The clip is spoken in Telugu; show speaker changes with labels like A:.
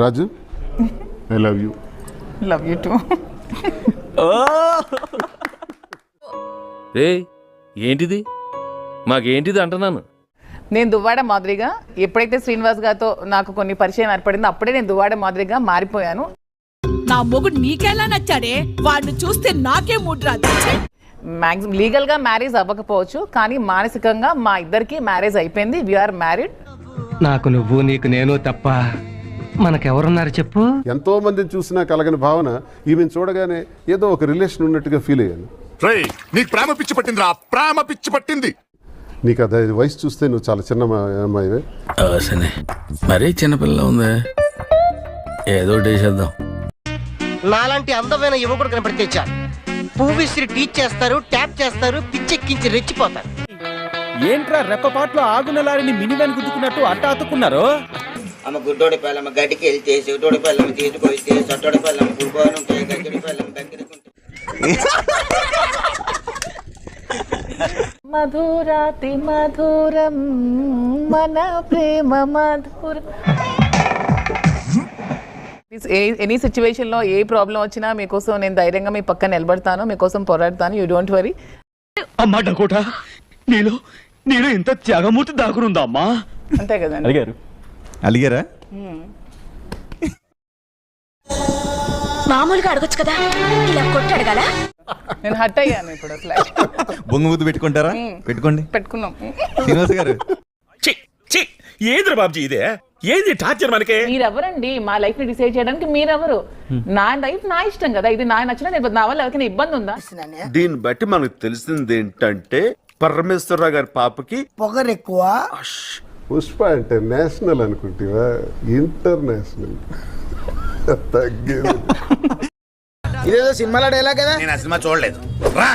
A: Raju, I love you.
B: Love you too.
C: రే ఏంటిది, మాకేంటిది అంటున్నాను.
B: నేను దువ్వాడ మాదిరిగా ఎప్పుడైతే శ్రీనివాస్ గారితో నాకు కొన్ని పరిచయం ఏర్పడిందో అప్పుడే నేను దువ్వాడ మాదిరిగా మారిపోయాను.
D: నా మొగుడు నీకెలా నచ్చాడే, వాడిని చూస్తే నాకే మూడ్ రాదు.
B: మ్యాక్సిమం లీగల్గా మ్యారేజ్ అవ్వకపోవచ్చు, కానీ మానసికంగా మా ఇద్దరికి మ్యారేజ్ అయిపోయింది. We are married.
E: నాకు నువ్వు, నీకు నేను తప్ప మనకెవరున్నారు చెప్పు?
A: ఎంతో మందిని చూసినా కలగని భావన ఈమెను చూడగానే ఏదో ఒక రిలేషన్ ఉన్నట్టుగా ఫీల్ అయ్యాను.
F: నీకు ప్రేమ పిచ్చి పట్టిందిరా, ప్రేమ పిచ్చి పట్టింది.
A: నీకు అదే వయసు చూస్తే నువ్వు చాలా చిన్న అమ్మాయివే.
C: మరీ చిన్నపిల్ల ఉందే, ఏదో చేద్దాం.
G: నాలాంటి అందమైన యువకుడు కనపడితే చాలు, పువ్విసిరి టీచ్ చేస్తారు, ట్యాప్ చేస్తారు, పిచ్చెక్కించి రెచ్చిపోతారు.
H: ఏంట్రా రెప్పపాట్లో ఆగున లారిని మిని వ్యాన్ గుద్దుకున్నట్టు అట్ట అతుక్కున్నారు?
I: అమ్మ గుడ్డోడి పిల్లమ్మ గడ్డికి వెళ్తే, చెవిటోడి పిల్లమ్మ తీసుకొస్తే, సట్టోడి పిల్లమ్మ పుడుకోను గడ్డి పిల్లమ్మ దగ్గరికి
B: మధురాతి మధురం మన ప్రేమ మధురం. ఎనీ సిచ్యువేషన్ లో ఏ ప్రాబ్లం వచ్చినా మీకోసం నేను ధైర్యంగా మీ పక్కన నిలబడతాను, మీకోసం పోరాడతాను. You don't worry.
H: అమ్మా డకోటా, నీలో ఇంత త్యాగమూర్తి దాకునుందా అమ్మా?
B: అంతే కదండి.
J: అలిగారా?
D: మామూలుగా అడగొచ్చు కదా, ఇలా కొట్టి అడగాల?
B: నేను హట్ అయ్యాను ఇప్పుడు. అసలు
J: బొంగు ముద్దు పెట్టుకుంటారా? పెట్టుకోండి.
B: పెట్టుకున్నాం.
J: శ్రీనివాస్ గారు,
H: ఏంద్ర బాబుజీ ఇదే, ఏంది టార్చర్ మనకే?
B: మీరెవరండి మా లైఫ్ ని డిసైడ్ చేయడానికి? మీరెవరు? నా లైఫ్ నా ఇష్టం కదా, ఇది నా నచ్చిన నేను నా వల్ల ఎవరికైనా ఇబ్బంది ఉందా?
F: దీన్ని బట్టి మనకు తెలిసింది ఏంటంటే పరమేశ్వరరావు గారి పాపకి
G: పొగరెక్కువ.
A: పుష్ప అంటే నేషనల్ అనుకుంటేవా? ఇంటర్నేషనల్. తగ్గేది.
G: ఇదేదో సినిమాలో డైలాగ్ కదా.
F: నేను ఆ సినిమా చూడలేదు రా.